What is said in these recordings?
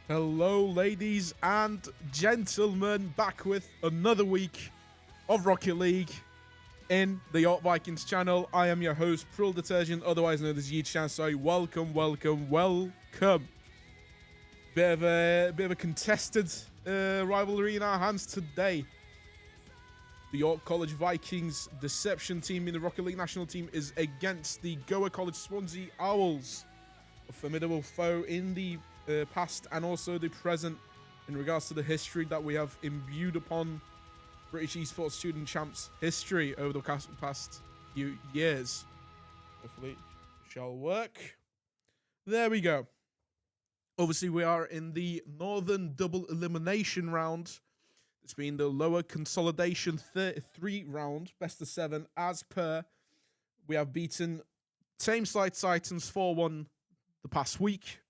Hello, ladies and gentlemen, back with another week of Rocket League in the Yacht Vikings channel. I am your host, Prul Detergent, otherwise known as Yi-chan. So welcome. Bit of a contested rivalry in our hands today. The York College Vikings Deception team in the Rocket League national team is against the Goa College Swansea Owls, a formidable foe in the past and also the present in regards to the history that we have imbued upon British Esports student champs history over the past few years. Hopefully it shall work. There we go. Obviously we are in the Northern Double Elimination round. It's been the lower consolidation 3 round, best of 7 as per. We have beaten Tame Side Titans 4-1 the past week.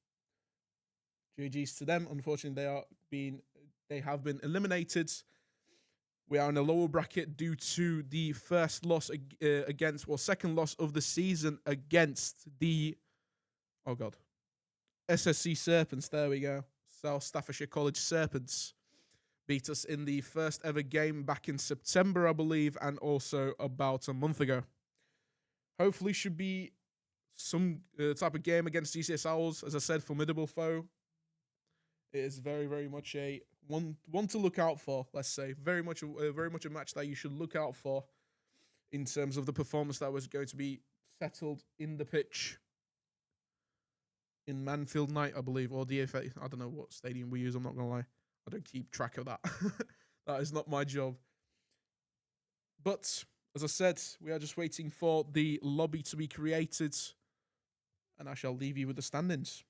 GG's to them. Unfortunately, they have been eliminated. We are in a lower bracket due to the first loss second loss of the season against the SSC Serpents. There we go. South Staffordshire College Serpents beat us in the first ever game back in September, I believe, and also about a month ago. Hopefully, should be some type of game against GCS Owls. As I said, formidable foe. It is very, very much a one to look out for. Let's say very much a match that you should look out for in terms of the performance that was going to be settled in the pitch in Manfield Night, I believe, or DFA. I don't know what stadium we use. I'm not gonna lie, I don't keep track of that. That is not my job. But as I said, we are just waiting for the lobby to be created, and I shall leave you with the standings.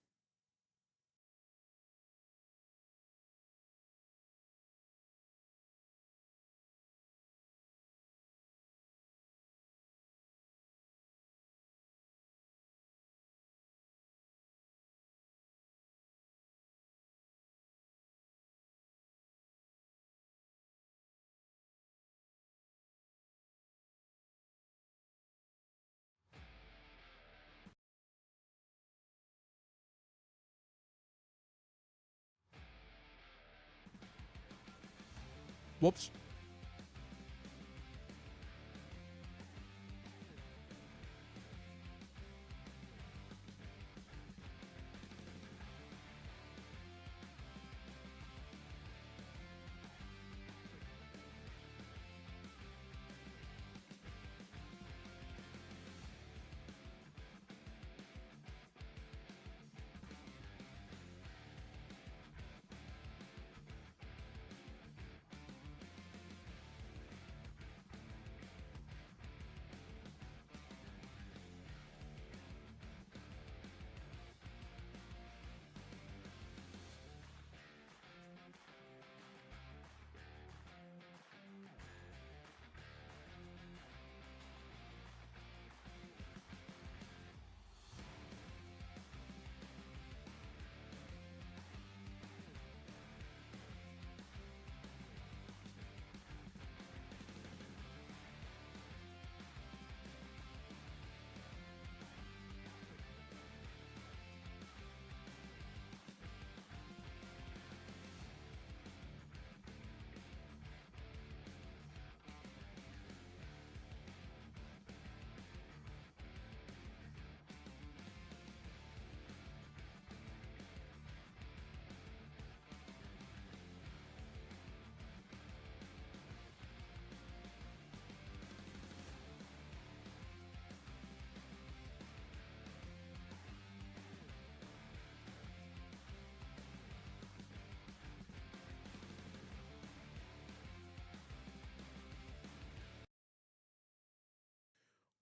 Whoops.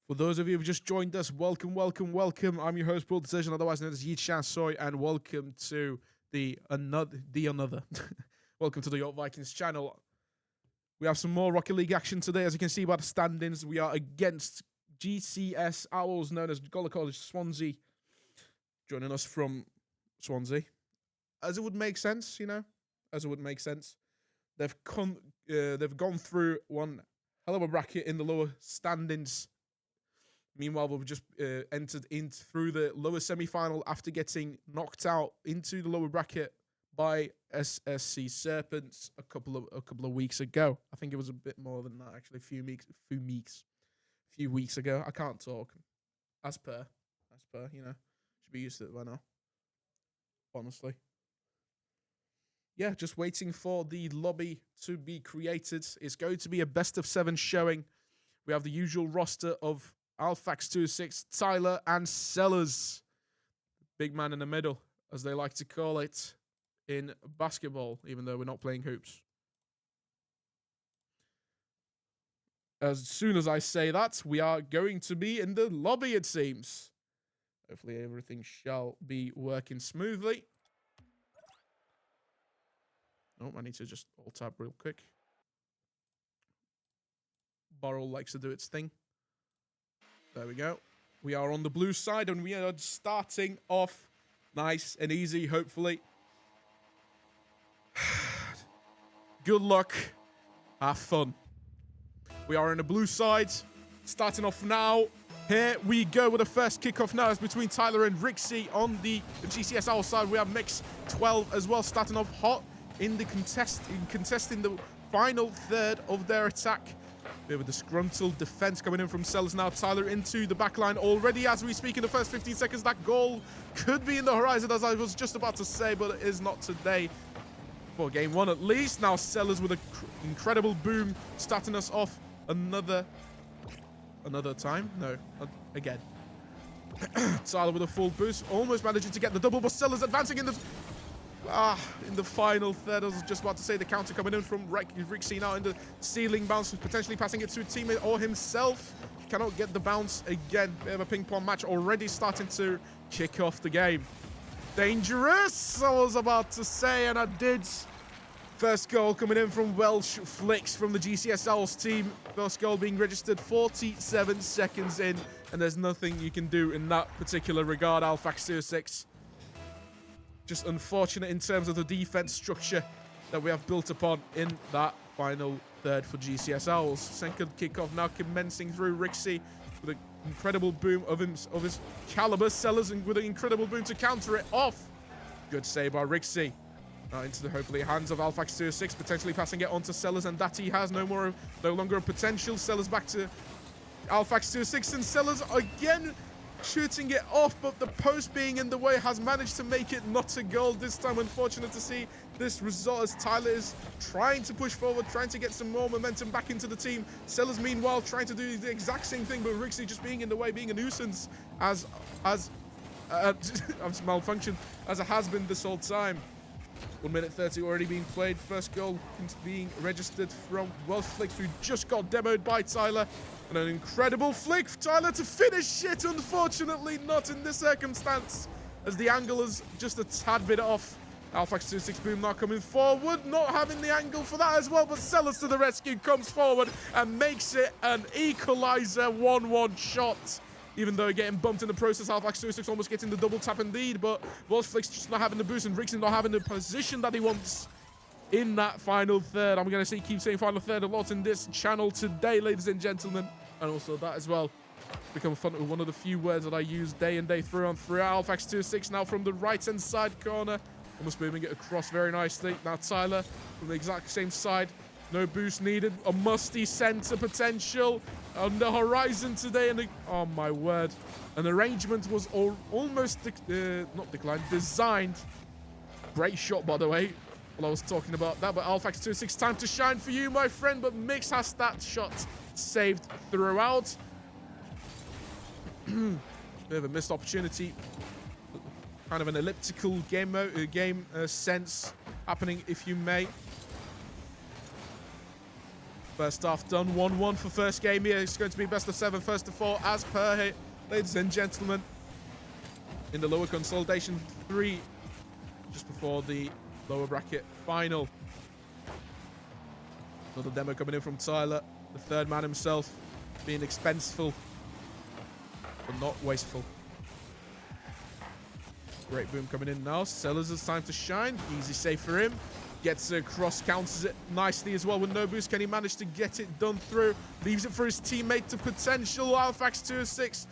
For those of you who've just joined us, welcome. I'm your host, Paul Decision, otherwise known as Yi-chan Soy, and welcome to the another. Welcome to the Yacht Vikings channel. We have some more Rocket League action today. As you can see by the standings, we are against GCS Owls, known as Goa College Swansea, joining us from Swansea. As it would make sense, They've gone through one hell of a bracket in the lower standings. Meanwhile, we've just entered in through the lower semi-final after getting knocked out into the lower bracket by SSC Serpents a couple of weeks ago. I think it was a bit more than that, actually. A few weeks ago. I can't talk. As per, you know. Should be used to it by now. Honestly. Yeah, just waiting for the lobby to be created. It's going to be a best of 7 showing. We have the usual roster of Alphax26, Tyler, and Sellers. Big man in the middle, as they like to call it in basketball, even though we're not playing hoops. As soon as I say that, we are going to be in the lobby, it seems. Hopefully everything shall be working smoothly. Oh, I need to just alt-tab real quick. Borrel likes to do its thing. There we go. We are on the blue side, and we are starting off nice and easy, hopefully. Good luck. Have fun. We are on the blue side. Starting off now. Here we go with the first kickoff now. It's between Tyler and Rixie on the GCS Owl side. We have Mix 12 as well, starting off hot in the contesting the final third of their attack. We have a disgruntled defense coming in from Sellers now. Tyler into the back line already as we speak in the first 15 seconds. That goal could be in the horizon, as I was just about to say, but it is not today. For game 1 at least. Now Sellers with an incredible boom, starting us off another time. No, again. Tyler with a full boost, almost managing to get the double, but Sellers advancing in the final third. I was just about to say the counter coming in from Rixie now in the ceiling bounce, potentially passing it to a teammate or himself. Cannot get the bounce again. Bit of a ping pong match already starting to kick off the game. Dangerous, I was about to say, and I did. First goal coming in from Welsh Flicks from the GCS Owls team. First goal being registered 47 seconds in, and there's nothing you can do in that particular regard, Alphax26. Just unfortunate in terms of the defense structure that we have built upon in that final third for GCS Owls. Second kickoff now commencing through Rixie with an incredible boom of his caliber. Sellers with an incredible boom to counter it off. Good save by Rixie. Now into the hopefully hands of Alphax26, potentially passing it on to Sellers, and that he has no longer a potential. Sellers back to Alphax26, and Sellers again shooting it off, but the post being in the way has managed to make it not a goal this time. Unfortunate to see this result as Tyler is trying to push forward, trying to get some more momentum back into the team. Sellers meanwhile trying to do the exact same thing, but Rixie just being in the way, being a nuisance as malfunctioned as it has been this whole time. 1 minute 30 already being played. First goal being registered from Welsh Flicks, who just got demoed by Tyler. And an incredible flick for Tyler to finish it. Unfortunately, not in this circumstance, as the angle is just a tad bit off. Alphax26 boom now coming forward, not having the angle for that as well, but Sellers to the rescue, comes forward and makes it an equalizer 1-1 shot. Even though getting bumped in the process, Alphax26 almost getting the double tap indeed, but Welsh Flicks just not having the boost, and Rixie not having the position that he wants in that final third. I'm going to keep saying final third a lot in this channel today, ladies and gentlemen. And also that as well become one of the few words that I use day in, day through on throughout. Alphax26 now from the right-hand side corner, almost moving it across very nicely. Now Tyler from the exact same side. No boost needed. A musty center potential on the horizon today. And oh my word. An arrangement was almost not declined, designed. Great shot, by the way. Well, I was talking about that, but Alphax26, time to shine for you, my friend. But Mix has that shot saved throughout. Bit of a missed opportunity. Kind of an elliptical game sense happening, if you may. First half done, 1-1 for first game here. It's going to be best of 7, first to 4, as per here, ladies and gentlemen. In the lower consolidation 3, just before the lower bracket final. Another demo coming in from Tyler, the third man himself, being expenseful, but not wasteful. Great boom coming in now. Sellers has time to shine. Easy save for him. Gets across, counters it nicely as well with no boost. Can he manage to get it done through? Leaves it for his teammate to potential. Alphax26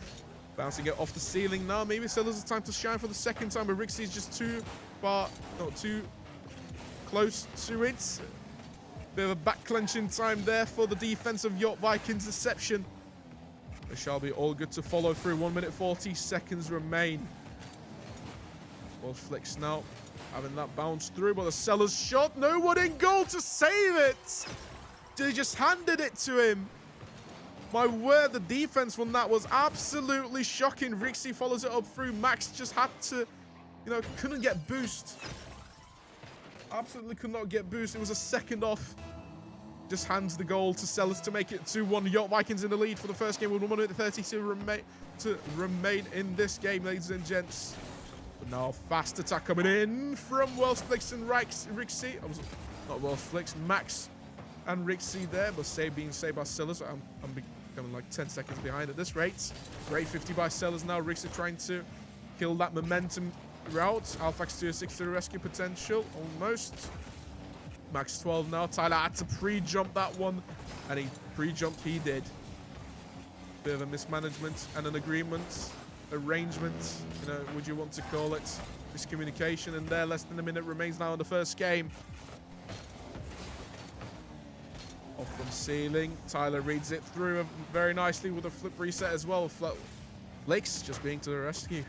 bouncing it off the ceiling now. Maybe Sellers has time to shine for the second time, but Rixie is just too far, not too close to it. Bit of a back clenching time there for the defense of York Vikings. Deception. It shall be all good to follow through. 1 minute 40 seconds remain. Ball flicks now. Having that bounce through, but the Sellers shot. No one in goal to save it. They just handed it to him. My word, the defense on that was absolutely shocking. Rixie follows it up through. Max just had to, couldn't get boost. Absolutely could not get boost. It was a second off. Just hands the goal to Sellers to make it 2-1. York Vikings in the lead for the first game with 1 minute 30 to remain in this game, ladies and gents. But now fast attack coming in from Wellsflix and Rixie. Not Wellsflix, Max and Rixie there, but being saved by Sellers. I'm becoming like 10 seconds behind at this rate. Great 50 by Sellers now. Rixie trying to kill that momentum route. Alphax 206 to the rescue potential, almost. Max 12 now. Tyler had to pre-jump that one, and he pre-jumped, he did. Bit of a mismanagement and an arrangement, would you want to call it. Miscommunication, and there, less than a minute remains now in the first game. Off from ceiling. Tyler reads it through very nicely with a flip reset as well. Flakes just being to the rescue.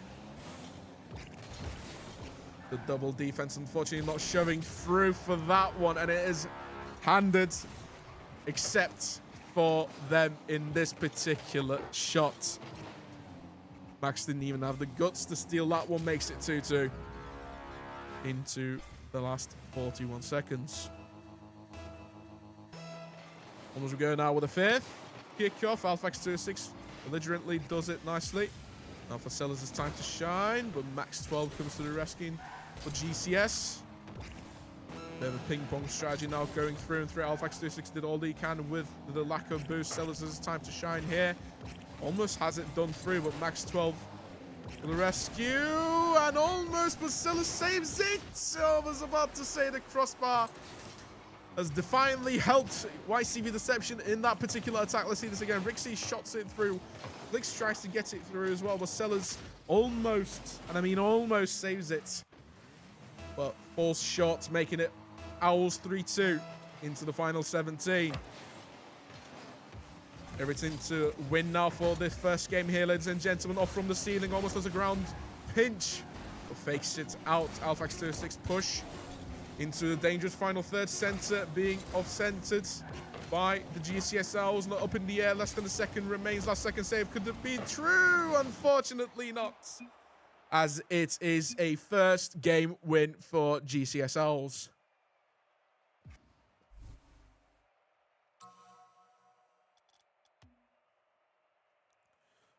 The double defense, unfortunately, not showing through for that one, and it is handed, except for them in this particular shot. Max didn't even have the guts to steal that one, makes it 2-2 into the last 41 seconds. Almost we go now with a fifth kickoff. Alphax 206 belligerently does it nicely. Now for Sellers, it's time to shine, but Max 12 comes to the rescue for GCS. Bit of a ping-pong strategy now going through and through. Alphax 206 did all he can with the lack of boost. Sellers has time to shine here. Almost has it done through, but Max 12 for the rescue. And almost, but Sellers saves it. I was about to say the crossbar has defiantly helped YCV-Deception in that particular attack. Let's see this again. Rixie shots it through. Flix tries to get it through as well, but Sellers almost, and I mean almost, saves it. But false shots, making it Owls 3-2 into the final 17. Everything to win now for this first game here, ladies and gentlemen. Off from the ceiling, almost as a ground pinch, but fakes it out. Alphax 206 push into the dangerous final third. Center being off-centered by the GCS Owls. Not up in the air. Less than a second remains. Last second save. Could it be true? Unfortunately not, as it is a first game win for GCS Owls.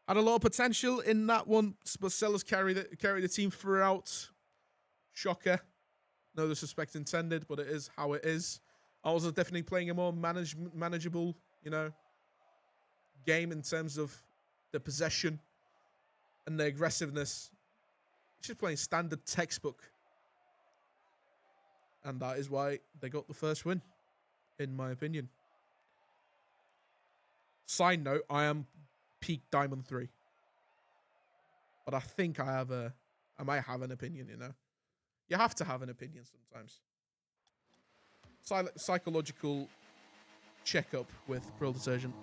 Had a lot of potential in that one, but Sellers carry the team throughout. Shocker. No disrespect intended, but it is how it is. Owls are definitely playing a more manageable, game in terms of the possession and the aggressiveness. Just playing standard textbook. And that is why they got the first win, in my opinion. Side note, I am peak Diamond 3. But I think I might have an opinion, You have to have an opinion sometimes. Psychological checkup with Pearl Detergent.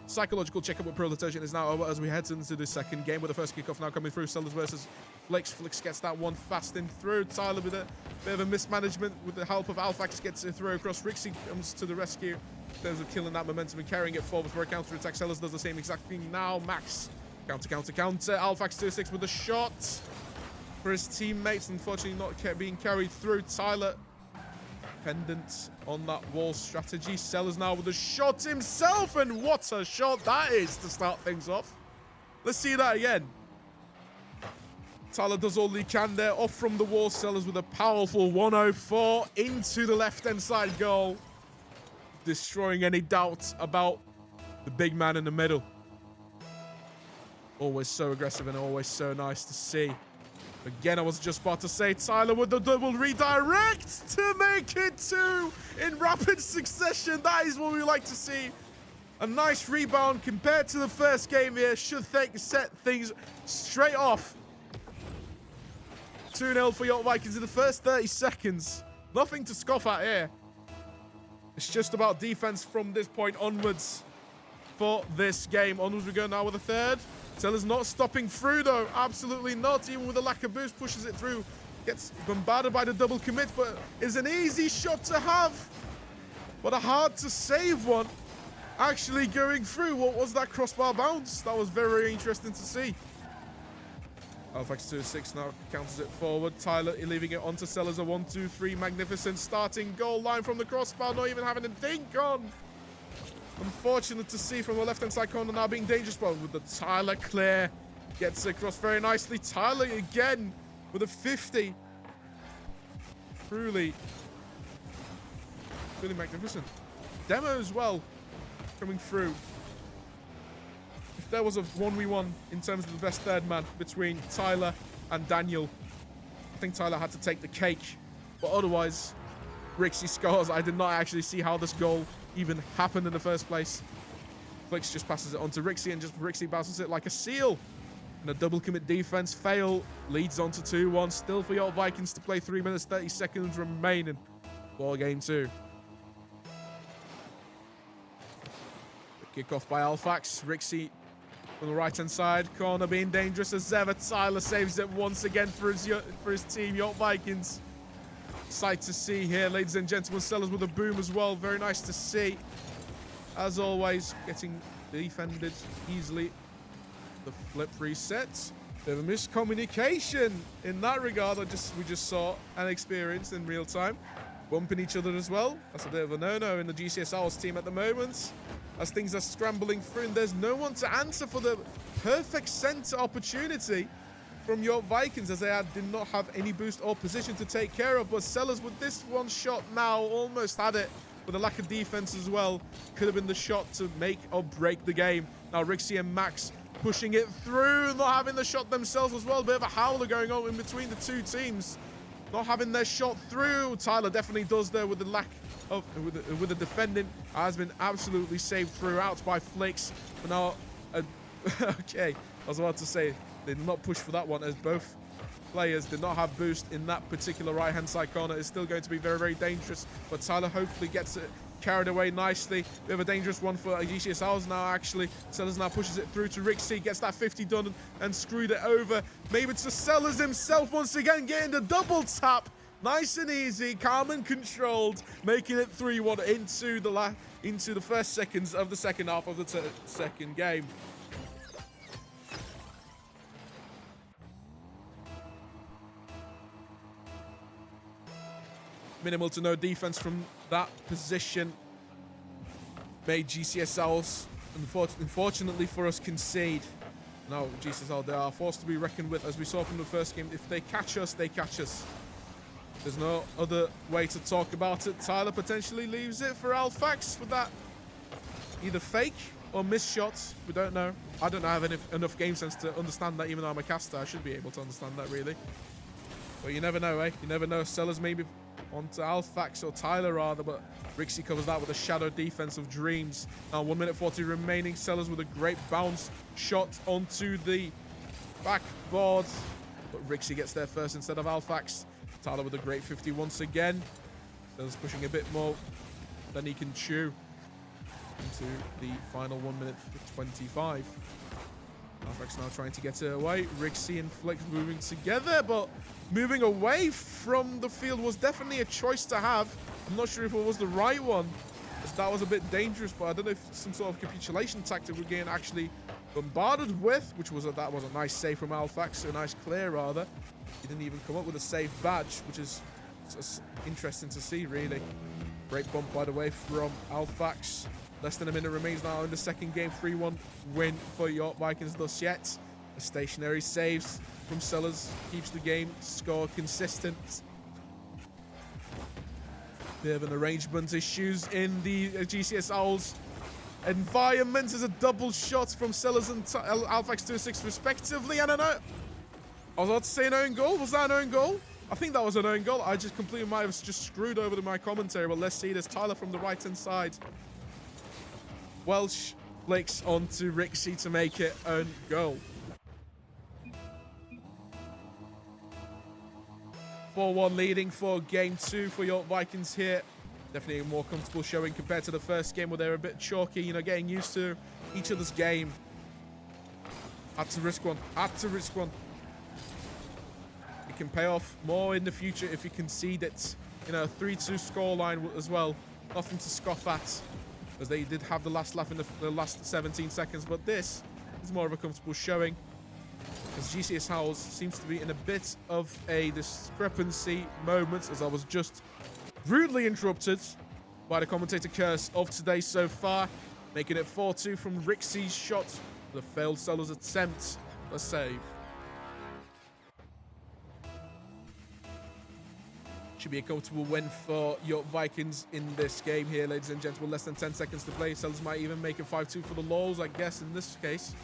Psychological checkup with Pearl Detergent is now over as we head into the second game with the first kickoff now coming through. Sellers versus Flix. Flix gets that one fast in through. Tyler with a bit of a mismanagement with the help of Alphax gets it through across. Rixie comes to the rescue in terms of killing that momentum and carrying it forward for a counter-attack. Sellers does the same exact thing now. Max, counter. Alphax 206 with a shot for his teammates. Unfortunately not being carried through. Tyler dependent on that wall strategy. Sellers now with a shot himself, and what a shot that is to start things off. Let's see that again. Tyler does all he can there, off from the wall. Sellers with a powerful 104 into the left-hand side goal, destroying any doubt about the big man in the middle. Always so aggressive and always so nice to see. Again, I was just about to say, Tyler with the double redirect to make it 2 in rapid succession. That is what we like to see. A nice rebound compared to the first game here. Should set things straight off. 2-0 for York Vikings in the first 30 seconds. Nothing to scoff at here. It's just about defense from this point onwards for this game. Onwards we go now with a third. Sellers not stopping through though. Absolutely not. Even with a lack of boost, pushes it through. Gets bombarded by the double commit, but is an easy shot to have. But a hard to save one. Actually going through. What was that crossbar bounce? That was very, very interesting to see. Alphax 2-6 now counters it forward. Tyler leaving it onto Sellers. A 1-2-3 magnificent starting goal line from the crossbar. Not even having a dink on. Unfortunate to see from the left-hand side corner now being dangerous, but with the Tyler clear. Gets across very nicely. Tyler again with a 50. Truly magnificent. Demo as well coming through. If there was a 1v1 in terms of the best third man between Tyler and Daniel, I think Tyler had to take the cake. But otherwise, Rixie scores. I did not actually see how this goal even happened in the first place. Flicks just passes it on to Rixie, and just Rixie bounces it like a seal. And a double commit defense fail leads on to 2-1. Still for your Vikings to play. 3 minutes, 30 seconds remaining for game 2. The kickoff by Alphax. Rixie on the right-hand side. Corner being dangerous as ever. Tyler saves it once again for his team, York Vikings. Sight to see here, ladies and gentlemen. Sellers with a boom as well. Very nice to see. As always, getting defended easily. The flip reset. Bit of a miscommunication in that regard. We just saw and experienced in real time. Bumping each other as well. That's a bit of a no-no in the GCS Owls team at the moment, as things are scrambling through and there's no one to answer for the perfect center opportunity from York Vikings, as they did not have any boost or position to take care of. But Sellers with this one shot now almost had it, with a lack of defense as well. Could have been the shot to make or break the game. Now Rixie and Max pushing it through, not having the shot themselves as well. Bit of a howler going on in between the two teams, not having their shot through. Tyler definitely does there with the lack of, with the defending. Has been absolutely saved throughout by Flicks. But now, okay, I was about to say, they did not push for that one, as both players did not have boost in that particular right-hand side corner. It's still going to be very, very dangerous, but Tyler hopefully gets it carried away nicely. Bit of a dangerous one for GCS Owls now, actually. Sellers now pushes it through to Rixie, gets that 50 done and screwed it over. Maybe to Sellers himself once again, getting the double tap. Nice and easy, calm and controlled, making it 3-1 into the first seconds of the second half of the second game. Minimal to no defense from that position made GCS Owls, unfortunately for us, concede. Now GCS Owls, they are forced to be reckoned with, as we saw from the first game. If they catch us, they catch us. There's no other way to talk about it. Tyler potentially leaves it for Alphax with that either fake or missed shots. We don't know. I don't have enough game sense to understand that. Even though I'm a caster, I should be able to understand that, really. But you never know, eh? You never know. Sellers maybe onto Alphax, or Tyler rather, but Rixie covers that with a shadow defense of dreams. Now 1 minute 40 remaining. Sellers with a great bounce shot onto the backboard, but Rixie gets there first instead of Alphax. Tyler with a great 50 once again. Sellers pushing a bit more than he can chew into the final 1 minute 25. Alphax now trying to get it away. Rixie and Flex moving together, but moving away from the field was definitely a choice to have. I'm not sure if it was the right one, as that was a bit dangerous, but I don't know if some sort of capitulation tactic we're getting actually bombarded with, that was a nice save from Alphax, a nice clear rather. He didn't even come up with a save badge, which is just interesting to see, really. Great bump, by the way, from Alphax. Less than a minute remains now in the second game. 3-1 win for York Vikings thus yet. A stationary saves from Sellers keeps the game score consistent. Bit of an arrangement issues in the GCS Owls environment, as a double shot from Sellers and Alphax 2-6 respectively. I don't know. I was about to say an own goal. Was that an own goal? I think that was an own goal. I just completely might have just screwed over to my commentary, but let's see this. Tyler from the right-hand side. Welsh flicks onto Rixie to make it own goal. 4-1 leading for game 2 for York Vikings here. Definitely a more comfortable showing compared to the first game where they were a bit chalky, you know, getting used to each other's game. Had to risk one. Had to risk one. It can pay off more in the future if you concede it. You know, 3-2 scoreline as well. Nothing to scoff at, as they did have the last laugh in the last 17 seconds. But this is more of a comfortable showing, as GCS House seems to be in a bit of a discrepancy moment, as I was just rudely interrupted by the commentator curse of today so far, making it 4-2 from Rixie's shot. The failed Sellers attempt a save. Should be a comfortable win for York Vikings in this game here, ladies and gentlemen. Less than 10 seconds to play. Sellers might even make it 5-2 for the Lulls, I guess, in this case.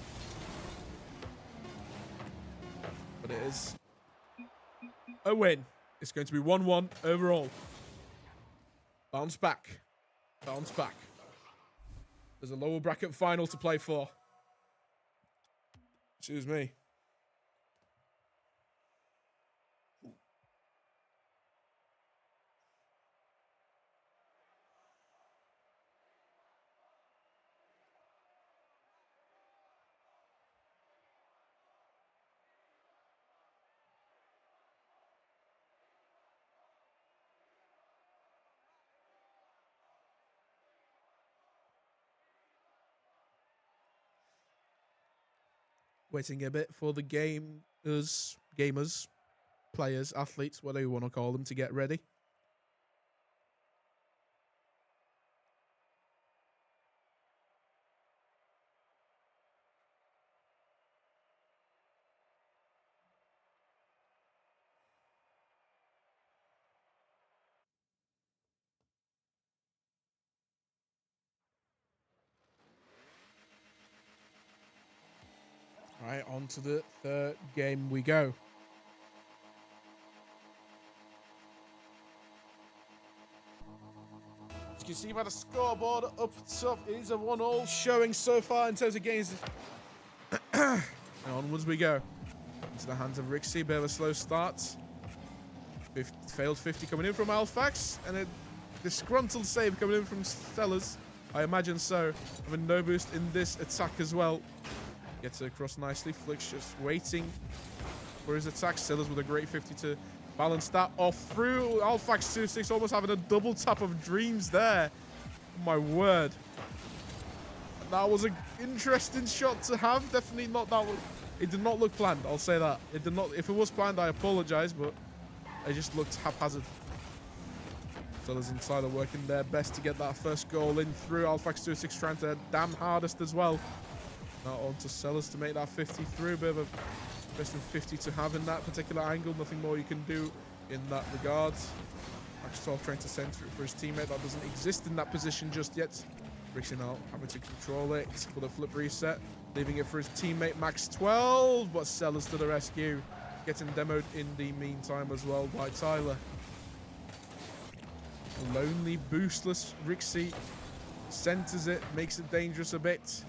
But it is a win. It's going to be 1-1 overall. Bounce back. Bounce back. There's a lower bracket final to play for. Excuse me. Waiting a bit for the gamers, players, athletes, whatever you want to call them, to get ready. Right, on to the third game we go. As you can see by the scoreboard up top, it is a 1-1 showing so far in terms of games. And onwards we go. Into the hands of Rixie, bit of a slow start. Failed 50 coming in from Alfax, and a disgruntled save coming in from Sellers. I imagine so. Having no boost in this attack as well. Gets it across nicely. Flick's just waiting for his attack. Sellers with a great 50 to balance that off through. Alfax 2-6 almost having a double tap of dreams there. Oh my word. That was an interesting shot to have. Definitely not that one. It did not look planned. I'll say that. It did not. If it was planned, I apologize, but it just looked haphazard. Sellers and Tyler working their best to get that first goal in through. Alfax 2-6 trying to damn hardest as well. Now on to Sellers to make that 50 through. A bit of a best than 50 to have in that particular angle. Nothing more you can do in that regard. Max 12 trying to send through for his teammate. That doesn't exist in that position just yet. Rixie now having to control it for the flip reset. Leaving it for his teammate Max 12. But Sellers to the rescue. Getting demoed in the meantime as well by Tyler. Lonely, boostless Rixie centers it. Makes it dangerous a bit.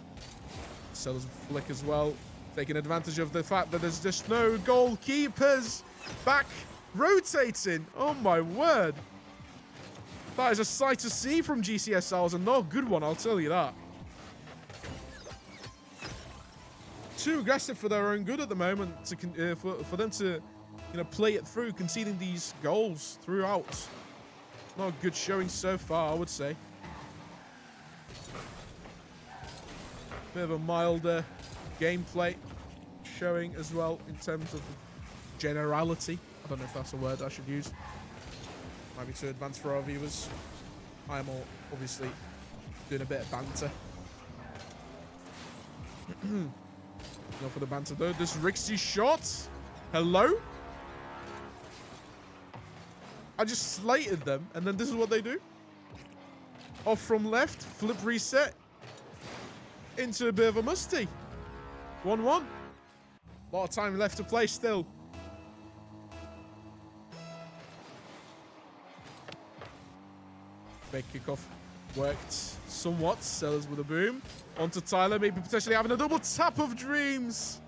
Sellers flick as well, taking advantage of the fact that there's just no goalkeepers back rotating. Oh my word. That is a sight to see from GCS House, and not a good one, I'll tell you that. Too aggressive for their own good at the moment to for them to, you know, play it through, conceding these goals throughout. Not a good showing so far, I would say. Bit of a milder gameplay showing as well in terms of generality. I don't know if that's a word I should use. Might be too advanced for our viewers. I am all obviously doing a bit of banter. Not for the banter though. This Rixie shot. Hello? I just slated them, and then this is what they do. Off from left, flip reset. Into a bit of a musty. 1-1. A lot of time left to play still. Fake kickoff worked somewhat. Sellers with a boom. Onto Tyler, maybe potentially having a double tap of dreams.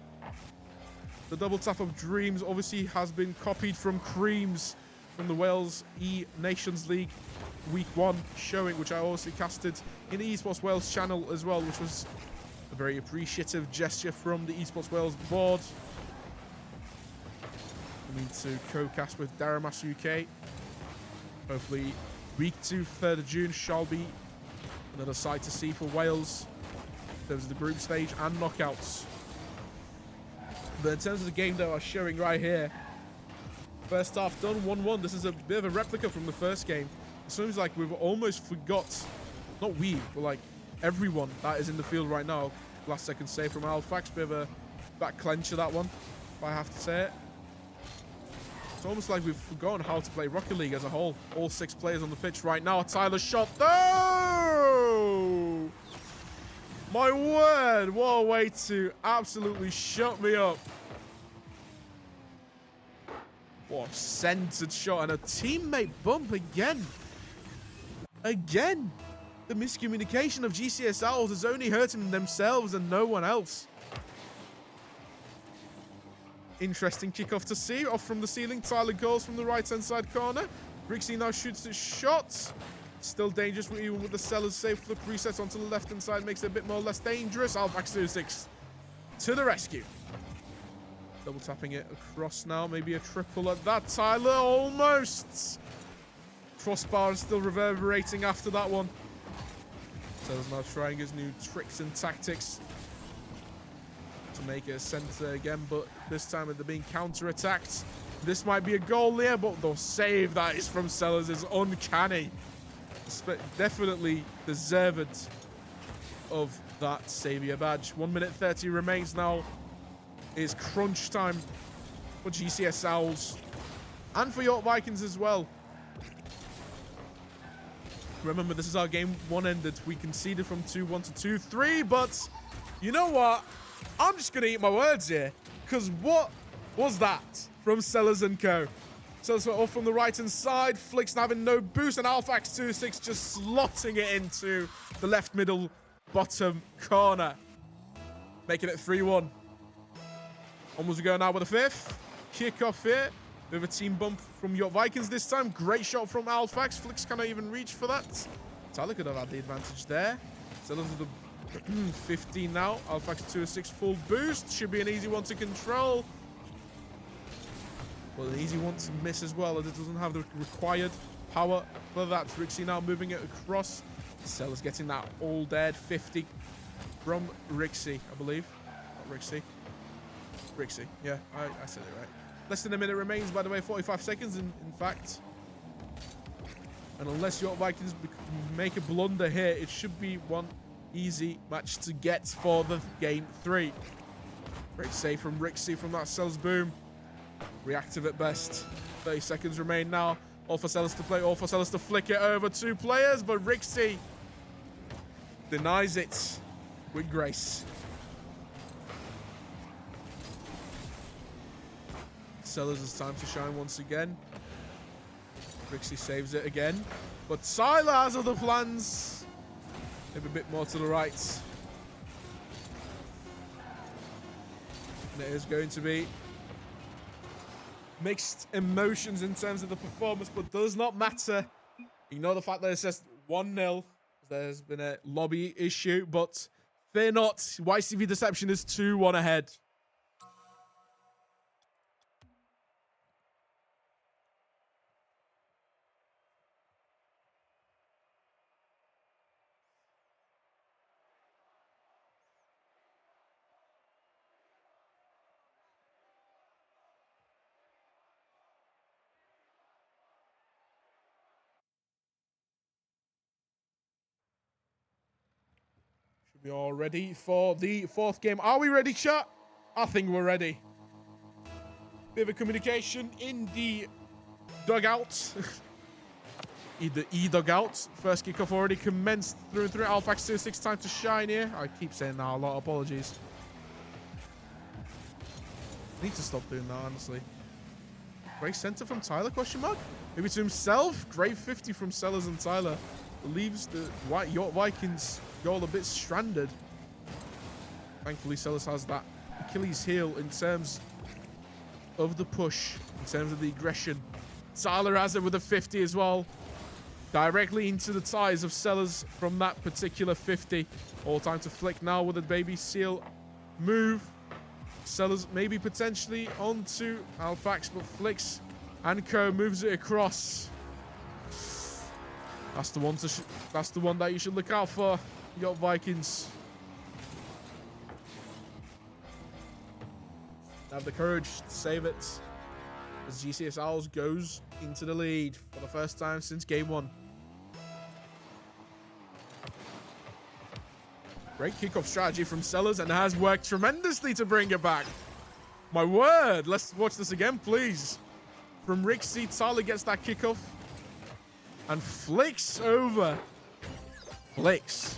The double tap of Dreams obviously has been copied from Creams from the Wales E-Nations League Week 1 showing, which I also casted in the Esports Wales channel as well, which was a very appreciative gesture from the Esports Wales board. We need to co-cast with Daramas UK. Hopefully week 2, 3rd of June shall be another sight to see for Wales in terms of the group stage and knockouts. But in terms of the game that I was showing right here, first half done 1-1. This is a bit of a replica from the first game. It seems like we've almost forgot, not we, but like everyone that is in the field right now. Last second save from Alfax, bit of a back clencher that one, if I have to say it. It's almost like we've forgotten how to play Rocket League as a whole. All 6 players on the pitch right now. Tyler shot. Oh! My word, what a way to absolutely shut me up. What a centered shot and a teammate bump again. Again. The miscommunication of GCS Owls is only hurting themselves and no one else. Interesting kickoff to see. Off from the ceiling. Tyler goes from the right-hand side corner. Rixie now shoots his shot. Still dangerous even with the Sellers save for the preset onto the left-hand side. Makes it a bit more less dangerous. Alfax 26 to the rescue. Double tapping it across now. Maybe a triple at that. Tyler almost. Crossbar is still reverberating after that one. Sellers now trying his new tricks and tactics to make it a center again, but this time they're being counter-attacked. This might be a goal here, but the save that is from Sellers is uncanny. Definitely deserved of that savior badge. 1 minute 30 remains now. It's crunch time for GCS Owls and for York Vikings as well. Remember, this is how game 1 ended. We conceded from 2-1 to 2-3, but you know what? I'm just going to eat my words here, because what was that from Sellers & Co? Sellers were off from the right-hand side. Flicks having no boost, and Alfax 26 just slotting it into the left middle bottom corner. Making it 3-1. Onwards we go now with the 5th. Kick-off here. With a team bump from York Vikings this time. Great shot from Alfax. Flicks cannot even reach for that. Tyler could have had the advantage there. Sellers with the 15 now. Alfax 2-6 full boost. Should be an easy one to control. Well, an easy one to miss as well, as it doesn't have the required power for that. Rixie now moving it across. Sellers getting that all dead 50 from Rixie, I believe. Not Rixie. Rixie. Yeah, I said it right. Less than a minute remains, by the way, 45 seconds in fact. And unless York Vikings make a blunder here, it should be one easy match to get for the game 3. Great save from Rixie from that Sellers boom. Reactive at best. 30 seconds remain now. All for Sellers to play, all for Sellers to flick it over 2 players, but Rixie denies it with grace. Sellers is time to shine once again. Rixie saves it again. But Tyler has other plans. Maybe a bit more to the right. And it is going to be mixed emotions in terms of the performance, but does not matter. Ignore the fact that it's just 1-0. There's been a lobby issue, but fear not. YCV-Deception is 2-1 ahead. We are ready for the 4th game. Are we ready, chat? I think we're ready. Bit of a communication in the dugout. The E-dugout. First kickoff already commenced through and through. Alfax 26 time to shine here. I keep saying that a lot. Apologies. I need to stop doing that, honestly. Great center from Tyler, question mark? Maybe to himself. Great 50 from Sellers and Tyler. Leaves the York Vikings goal a bit stranded. Thankfully, Sellers has that Achilles heel in terms of the push in terms of the aggression. Tyler has it with a 50 as well. Directly into the ties of Sellers from that particular 50. All time to Flick now with a baby seal move. Sellers maybe potentially onto Alfax, but Flicks and Co moves it across. That's the one that's the one that you should look out for. You got Vikings. Have the courage to save it as GCS Owls goes into the lead for the first time since game 1. Great kickoff strategy from Sellers, and has worked tremendously to bring it back. My word, let's watch this again, please. From Rixie, Tyler gets that kickoff and flicks over. Flicks.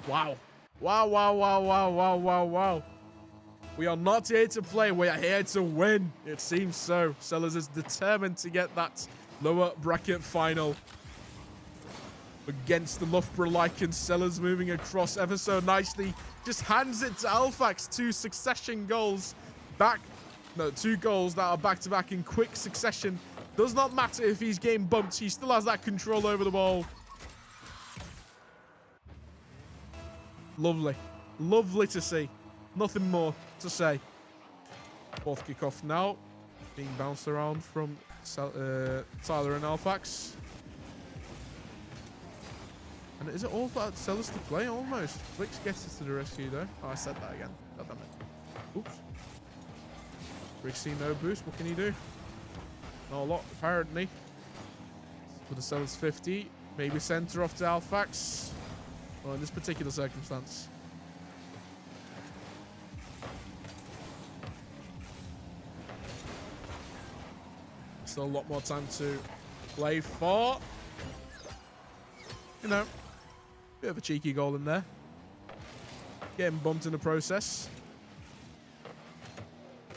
Wow. Wow, wow, wow, wow, wow, wow, wow. We are not here to play, we are here to win. It seems so. Sellers is determined to get that lower bracket final against the Loughborough Lycans. Sellers moving across ever so nicely. Just hands it to Alfax. 2 succession goals. No, 2 goals that are back-to-back in quick succession. Does not matter if he's getting bumped. He still has that control over the ball. Lovely. Lovely to see. Nothing more to say. 4th kickoff now. Being bounced around from Tyler and Alfax. And is it all for Sellers to play? Almost. Flicks gets it to the rescue though. Oh, I said that again. God damn it. Oops. Rixie, no boost. What can he do? Not a lot, apparently. For the Sellers 50. Maybe center off to Alfax. Well, in this particular circumstance. Still a lot more time to play for. You know, bit of a cheeky goal in there. Getting bumped in the process.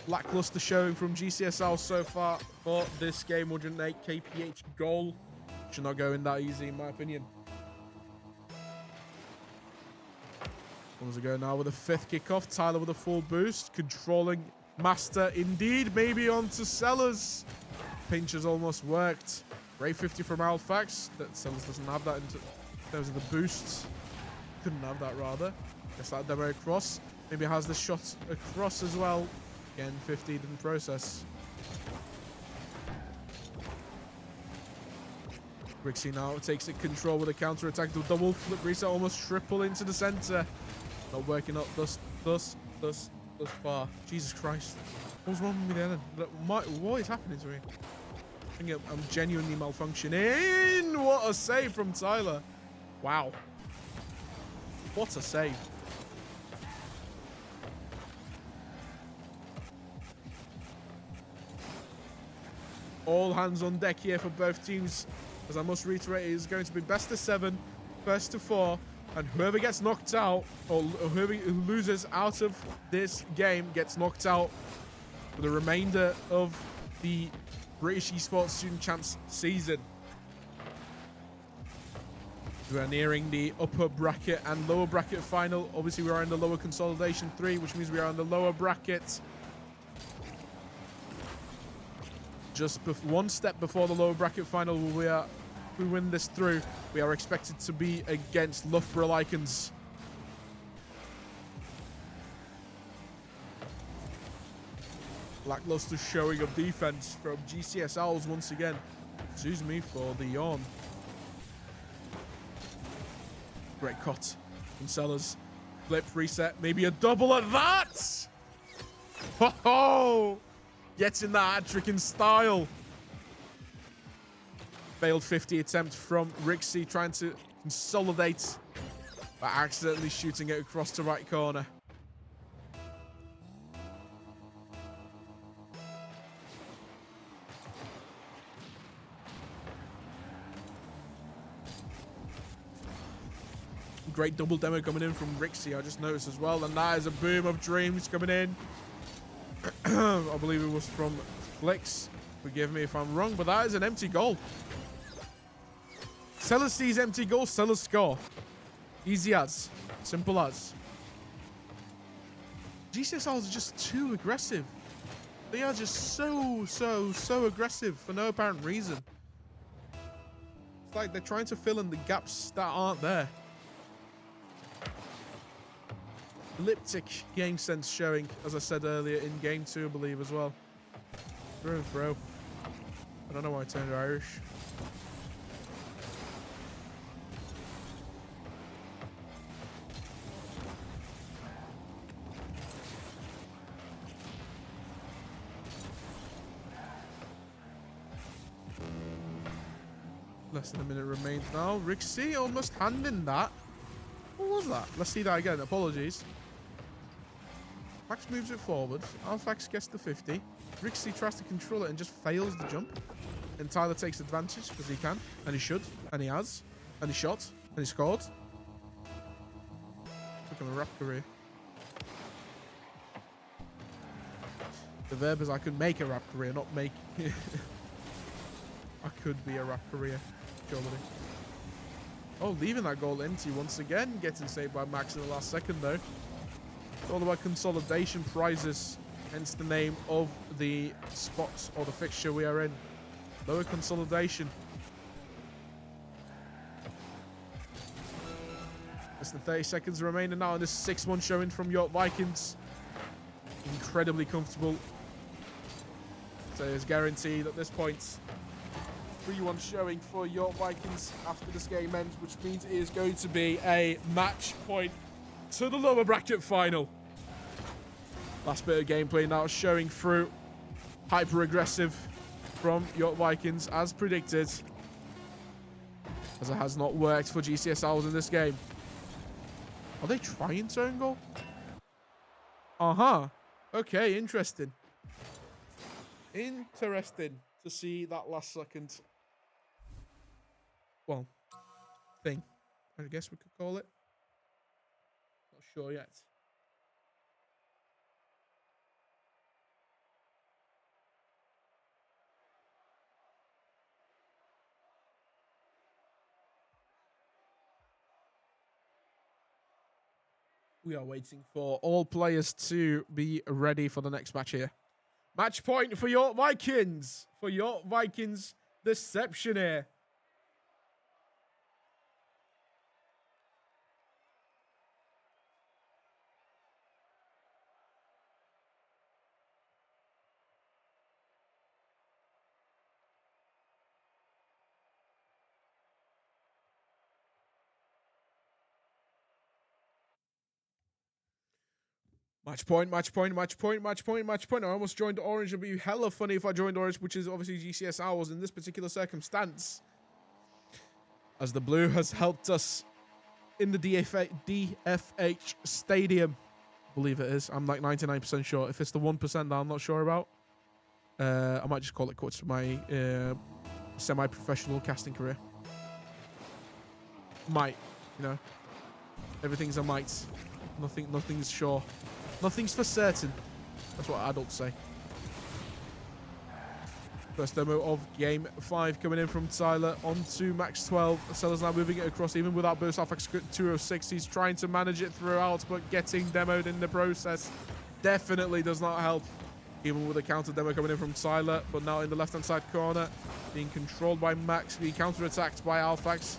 Lackluster showing from GCSL so far for this game. 108 kph goal. Should not go in that easy, in my opinion. Ones ago now with a 5th kickoff. Tyler with a full boost. Controlling master indeed. Maybe onto Sellers. Pinch has almost worked. Great 50 from Alfax. That Sellers doesn't have that in terms of the boosts. Couldn't have that, rather. Guess that demo across. Maybe has the shot across as well. Again, 50 didn't process. Rixie now takes it control with a counter attack. The double flip reset, almost triple into the center. Not working up thus far. Jesus Christ. What's wrong with me then? What is happening to me? I think I'm genuinely malfunctioning. What a save from Tyler. Wow. What a save. All hands on deck here for both teams. As I must reiterate, it is going to be best of 7, first to 4. And whoever gets knocked out, or whoever loses out of this game, gets knocked out for the remainder of the British Esports Student Champs season. We are nearing the upper bracket and lower bracket final. Obviously, we are in the lower consolidation 3, which means we are in the lower bracket. Just one step before the lower bracket final, if we win this through, we are expected to be against Loughborough Lycans. Lackluster showing of defense from GCS Owls once again. Excuse me for the yawn. Great cut from Sellers. Flip, reset, maybe a double at that! Ho-ho! Gets in that hat-trick in style. Failed 50 attempt from Rixie, trying to consolidate by accidentally shooting it across the right corner. Great double demo coming in from Rixie, I just noticed as well. And that is a boom of dreams coming in. I believe it was from Flicks. Forgive me if I'm wrong, but that is an empty goal. Sellers sees empty goal, Sellers score. Easy as. Simple as. GCS is just too aggressive. They are just so aggressive for no apparent reason. It's like they're trying to fill in the gaps that aren't there. Elliptic game sense showing, as I said earlier, in game 2, I believe, as well. Through and through. I don't know why I turned Irish. Less than a minute remains now. Rixie almost handing that. What was that? Let's see that again. Apologies. Max moves it forward. Alfax gets the 50. Rixie tries to control it and just fails the jump. And Tyler takes advantage because he can. And he should. And he has. And he shot. And he scored. Look at the rap career. The verb is I could make a rap career, not make... I could be a rap career. Oh, leaving that goal empty once again. Getting saved by Max in the last second, though. It's all about consolidation prizes. Hence the name of the spot or the fixture we are in. Lower consolidation. Less than 30 seconds remaining now, and this 6-1 showing from York Vikings. Incredibly comfortable. So it's guaranteed at this point. 3-1 showing for York Vikings after this game ends, which means it is going to be a match point to the lower bracket final. Last bit of gameplay now showing through. Hyper aggressive from York Vikings as predicted. As it has not worked for GCS Owls in this game. Are they trying to own goal? Uh-huh. Okay, interesting. Interesting to see that last second. Well, thing, I guess we could call it. Not sure yet. We are waiting for all players to be ready for the next match here. Match point for York Vikings. For York Vikings, Deception here. Match point, match point, match point, match point, match point. I almost joined Orange. It would be hella funny if I joined Orange, which is obviously GCS Owls in this particular circumstance. As the blue has helped us in the DFH Stadium. I believe it is. I'm like 99% sure. If it's the 1% that I'm not sure about, I might just call it quits for my semi-professional casting career. Might, you know. Everything's a might. Nothing's sure. Nothing's for certain. That's what adults say. First demo of game 5 coming in from Tyler onto max 12. Sellers now moving it across even without burst off 206. He's trying to manage it throughout, but getting demoed in the process definitely does not help. Even with a counter demo coming in from Tyler, but now in the left-hand side corner, being controlled by Max, being counter-attacked by Alfax.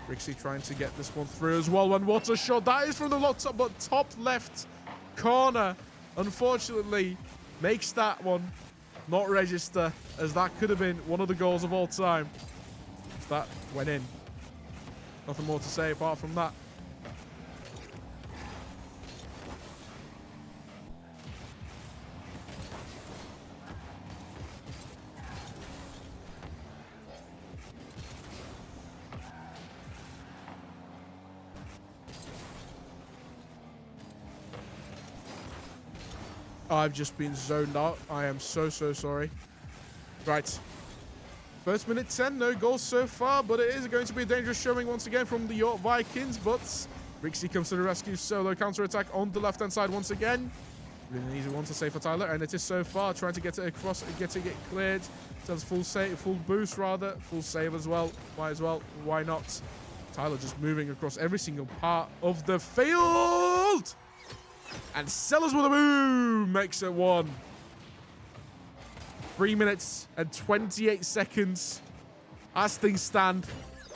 Rixie trying to get this one through as well. And what a shot that is from the top left corner. Unfortunately, makes that one not register, as that could have been one of the goals of all time. If that went in. Nothing more to say apart from that. I've just been zoned out. I am so sorry. Right. First minute 10, no goals so far, but it is going to be a dangerous showing once again from the York Vikings, but Rixie comes to the rescue. Solo counter-attack on the left-hand side once again. Really an easy one to save for Tyler, and it is so far, trying to get it across, getting it cleared. Does full boost rather, full save as well. Might as well, why not? Tyler just moving across every single part of the field! And Sellers with a boom makes it 1. 3 minutes and 28 seconds. As things stand,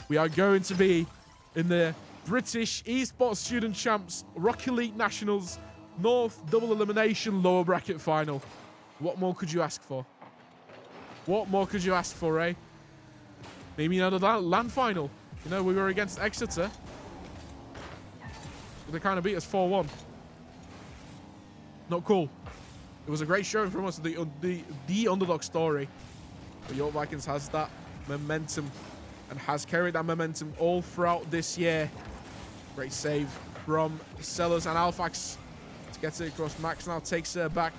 we are going to be in the British Esports Student Champs Rocket League Nationals North double elimination lower bracket final. What more could you ask for? What more could you ask for, eh? Maybe another land final. You know, we were against Exeter. They kind of beat us 4-1. Not cool. It was a great showing from us, the underdog story. But York Vikings has that momentum and has carried that momentum all throughout this year. Great save from Sellers and Alfax to get it across. Max now takes her back.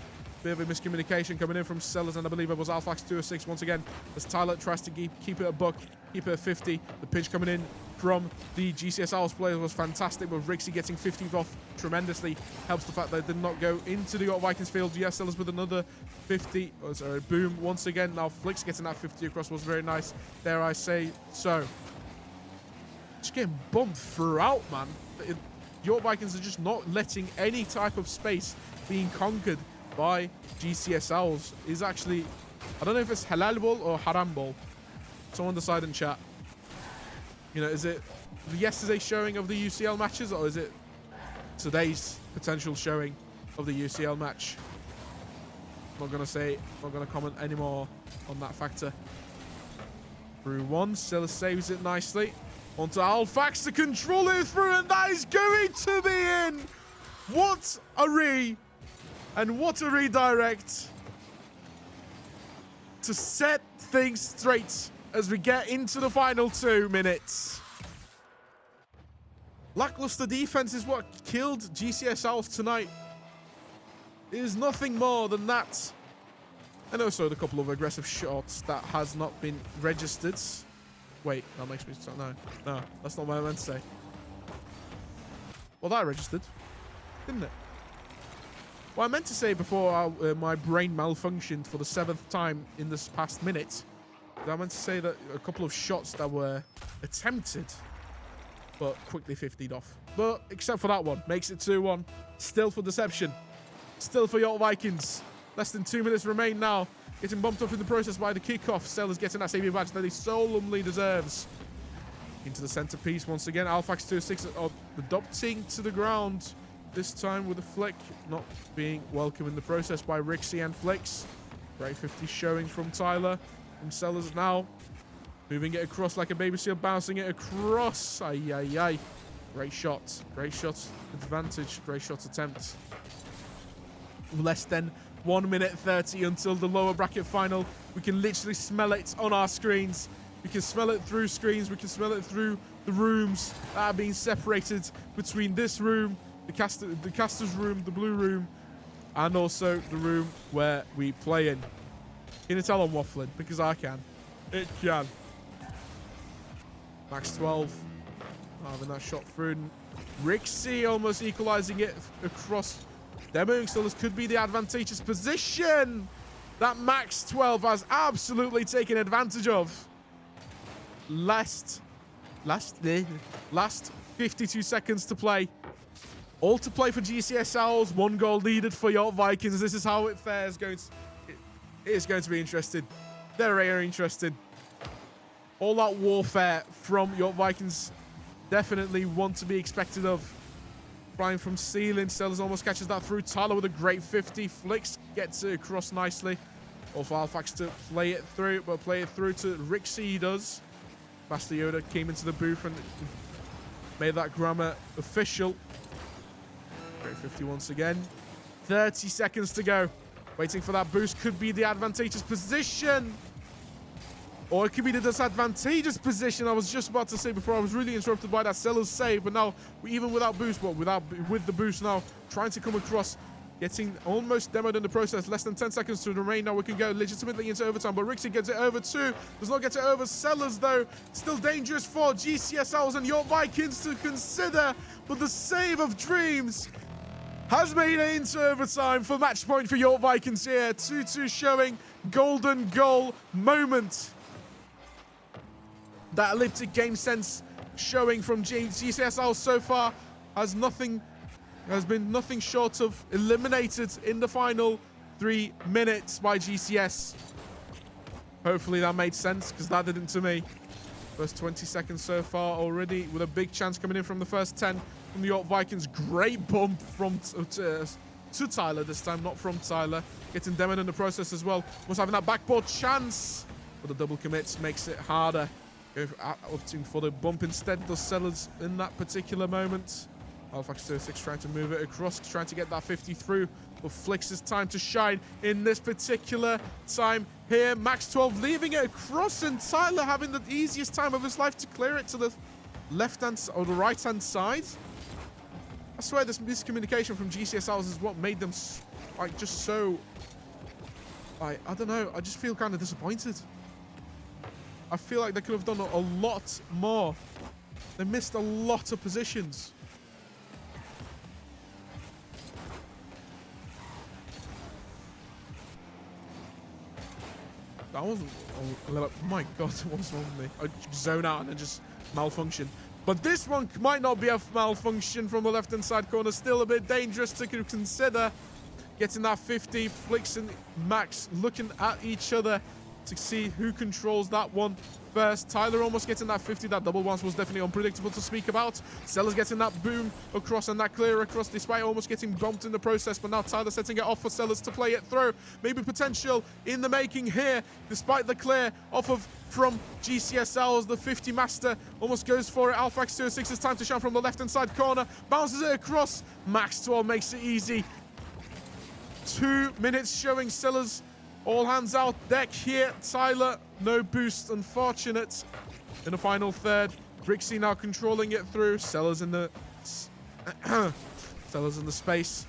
Bit of a miscommunication coming in from Sellers, and I believe it was Alfax 206 once again as Tyler tries to keep it a buck, keep it at 50. The pinch coming in from the GCS Owls players was fantastic, with Rixie getting 50 off tremendously. Helps the fact that they did not go into the York Vikings field. Yes, Sellers with another 50. Oh, sorry, boom once again. Now Flicks getting that 50 across was very nice, dare I say so. Just getting bumped throughout, man. York Vikings are just not letting any type of space being conquered by GCS Owls. Is actually, I don't know if it's halal ball or haram ball. Someone decide in chat. You know, is it yesterday's showing of the UCL matches, or is it today's potential showing of the UCL match? I'm not gonna comment anymore on that factor. Through one, Silla saves it nicely. Onto Alfax to control it through, and that is going to be in. What a and what a redirect to set things straight as we get into the final 2 minutes. Lackluster defense is what killed GCS Owls tonight. It is nothing more than that. And also the couple of aggressive shots that has not been registered. Wait, that makes me start. No, that's not what I meant to say. Well, that registered, didn't it? What I meant to say before my brain malfunctioned for the 7th time in this past minute, I meant to say that a couple of shots that were attempted, but quickly 50'd off. But except for that one, makes it 2-1. Still for Deception. Still for York Vikings. Less than 2 minutes remain now. Getting bumped up in the process by the kickoff. Sellers getting that saving badge that he solemnly deserves. Into the centerpiece once again. Alfax 206 adopting to the ground. This time with a flick, not being welcome in the process by Rixie and Flicks. Great 50 showing from Tyler. From Sellers now. Moving it across like a baby seal, bouncing it across. Ay, ay, ay. Great shot. Great shot advantage. Great shot attempt. Less than 1 minute 30 until the lower bracket final. We can literally smell it on our screens. We can smell it through screens. We can smell it through the rooms that are being separated between this room, the caster's room, the blue room, and also the room where we play in. Can you tell I'm waffling? Because I can. It can. Max 12. Having that shot through. Rixie almost equalizing it across. Demoing Sellers could be the advantageous position that Max 12 has absolutely taken advantage of. Last 52 seconds to play. All to play for GCS Owls. 1 goal needed for York Vikings. This is how it fares. It is going to be interesting. They're very interested. All that warfare from York Vikings definitely one to be expected of. Flying from ceiling, Sellers almost catches that through. Tyler with a great 50. Flicks gets it across nicely. Or for Alfax to play it through, but play it through to Rixie he does. Master Yoda came into the booth and made that grammar official. Great 50 once again. 30 seconds to go. Waiting for that boost. Could be the advantageous position. Or it could be the disadvantageous position. I was just about to say before I was really interrupted by that Sellers save. But now, even without boost, but with the boost now, trying to come across, getting almost demoed in the process. Less than 10 seconds to remain. Now we can go legitimately into overtime. But Rixie gets it over too. Does not get it over Sellers though. Still dangerous for GCS Owls and York Vikings to consider. But the save of dreams has made it into overtime for match point for York Vikings here. 2-2 showing golden goal moment. That elliptic game sense showing from GCS Owls so far has been nothing short of eliminated in the final 3 minutes by GCS. Hopefully that made sense, because that didn't to me. First 20 seconds so far already, with a big chance coming in from the first 10 from the York Vikings. Great bump from to Tyler this time, not from Tyler. Getting Demon in the process as well. Was having that backboard chance, but the double commits makes it harder. Opting for the bump instead, does Sellers in that particular moment. Alphax 06 trying to move it across, trying to get that 50 through, but Flix is time to shine in this particular time here. Max 12 leaving it across, and Tyler having the easiest time of his life to clear it to the left-hand or the right-hand side. I swear this miscommunication from GCS is what made them like just so, I don't know, I just feel kind of disappointed. I feel like they could have done a lot more. They missed a lot of positions. That wasn't, oh my god, what's wrong with me? I zone out and then just malfunction. But this one might not be a malfunction from the left-hand side corner. Still a bit dangerous to consider. Getting that 50, Flix and Max looking at each other to see who controls that one first. Tyler almost getting that 50. That double once was definitely unpredictable to speak about. Sellers getting that boom across and that clear across despite almost getting bumped in the process. But now Tyler setting it off for Sellers to play it through. Maybe potential in the making here despite the clear off of from GCS. The 50 master almost goes for it. Alphax 06 is time to shine from the left-hand side corner. Bounces it across. Max 12 makes it easy. 2 minutes showing Sellers. All hands out deck here. Tyler, no boost, unfortunate. In the final third, Brixie now controlling it through. Sellers in the Sellers in the space.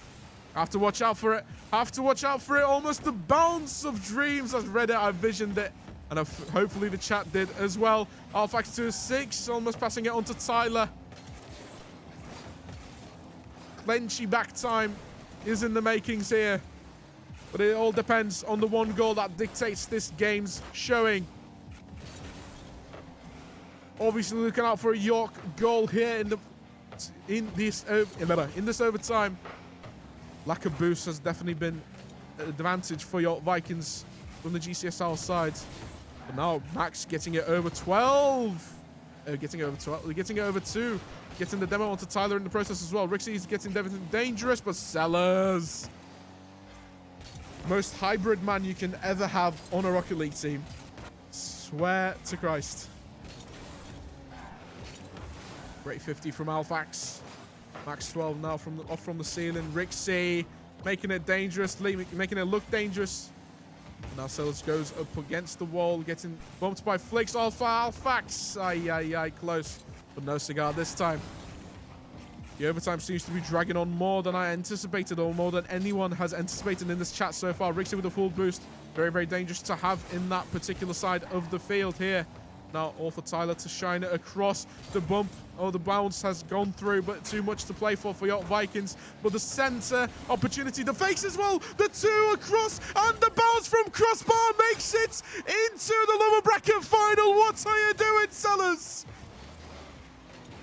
Have to watch out for it. Have to watch out for it. Almost the bounce of dreams. I've read it. I've visioned it. And hopefully the chat did as well. Alphax 26 almost passing it on to Tyler. Clenchy back time is in the makings here. But it all depends on the one goal that dictates this game's showing. Obviously looking out for a York goal here in this overtime. Lack of boost has definitely been an advantage for York Vikings from the GCSL side. But now Max getting it over 12. Getting it over 12. Getting it over 2. Getting the demo onto Tyler in the process as well. Rixie's getting dangerous, but Sellers. Most hybrid man you can ever have on a Rocket League team. Swear to Christ. Great 50 from Alphax. Max 12 now off from the ceiling. Rixie making it dangerous, making it look dangerous. Now Sellers goes up against the wall, getting bumped by Flix. Alphax. Ay, close. But no cigar this time. The overtime seems to be dragging on more than I anticipated, or more than anyone has anticipated in this chat so far. Rixie with a full boost. Very, very dangerous to have in that particular side of the field here. Now all for Tyler to shine it across. The bump, the bounce has gone through, but too much to play for York Vikings. But the center opportunity, the fakes as well. The 2 across, and the bounce from crossbar makes it into the lower bracket final. What are you doing, Sellers?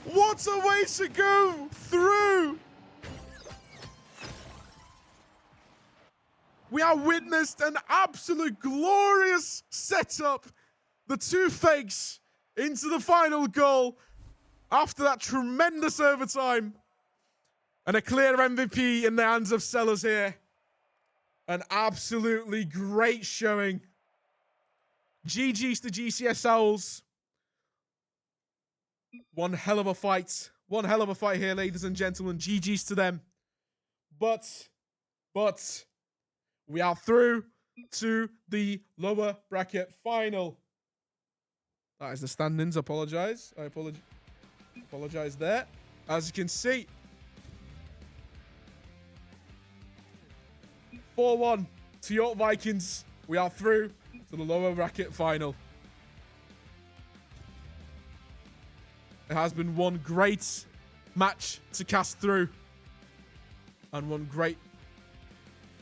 What a way to go through. We have witnessed an absolute glorious setup. The 2 fakes into the final goal after that tremendous overtime. And a clear MVP in the hands of Sellers here. An absolutely great showing. GG's to GCSLs. One hell of a fight. One hell of a fight here, ladies and gentlemen. GG's to them. But we are through to the lower bracket final. That is the standings. I apologize there. As you can see, 4-1 to York Vikings. We are through to the lower bracket final. It has been one great match to cast through and one great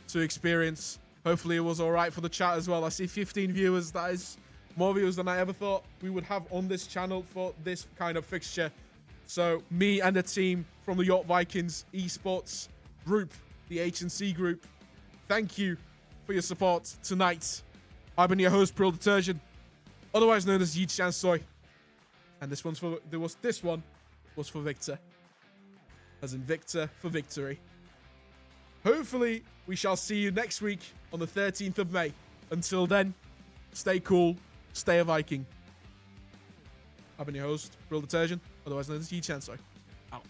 to experience. Hopefully it was all right for the chat as well. I see 15 viewers. That is more viewers than I ever thought we would have on this channel for this kind of fixture. So me and the team from the York Vikings Esports group, the H&C group, thank you for your support tonight. I've been your host, Pearl Detergent, otherwise known as Yi Chan Soy. And this one was for Victor. As in Victor for victory. Hopefully, we shall see you next week on the 13th of May. Until then, stay cool, stay a Viking. I've been your host, Pearl Detergent, otherwise known as Yi Chan Soy. Out.